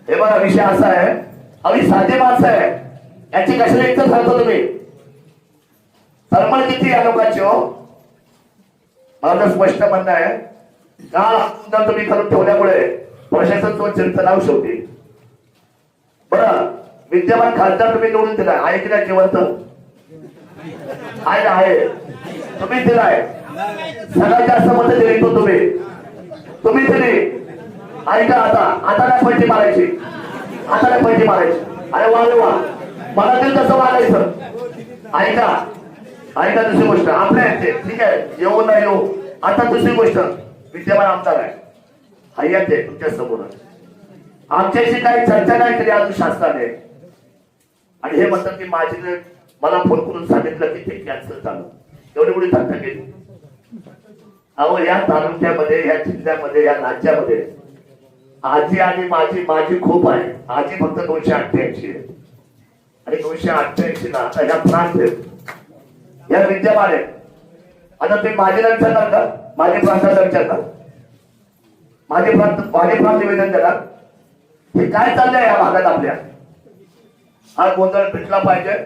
हे बघा विषय असा आहे, अगदी साधे माणसं आहे, याची कशाला इज्जत करतो तुम्ही? तळमळ किती या लोकांची हो. माझं स्पष्ट म्हणणं आहे, काळ तुम्ही करून ठेवल्यामुळे प्रशासन तो चिंतनाव शेवटी. बरं, विद्यमान खासदार तुम्ही निवडून दिला आहे की नाही? जिवंत आहे ना? आहे, तुम्ही दिलाय. सगळ्यात जास्त मत दिली तो तुम्ही दिली. ऐका, आता नाही पैसे मारायची, आता नाही पैसे मारायची. अरे वा, मला तरी तसं वागायचं. ऐका दुसरी गोष्ट आपल्या येते, ठीक आहे, येऊ ना येऊ. आता दुसरी गोष्ट, विद्यमान आमदार आहे, हयात आहे तुमच्या समोर. आमच्याशी काही चर्चा नाही केली अजून शासनाने. आणि हे म्हणतात की मला फोन करून सांगितलं की ते कॅन्सल झालं. एवढी मोठी चर्चा केली. अहो, या तालुक्यामध्ये, या जिल्ह्यामध्ये, या राज्यामध्ये आजी आणि माझी खूप आहे. आजी फक्त 288 आहे आणि 288 ना आता ह्या प्रांत आहेत, या विद्यमान आहेत. आता तुम्ही माझीला विचारणार का? माझी प्रांताला विचारणार? माझे प्रांत निवेदन देणार? हे काय चाललंय या भागात आपल्या? हा गोंधळ मिटला पाहिजे.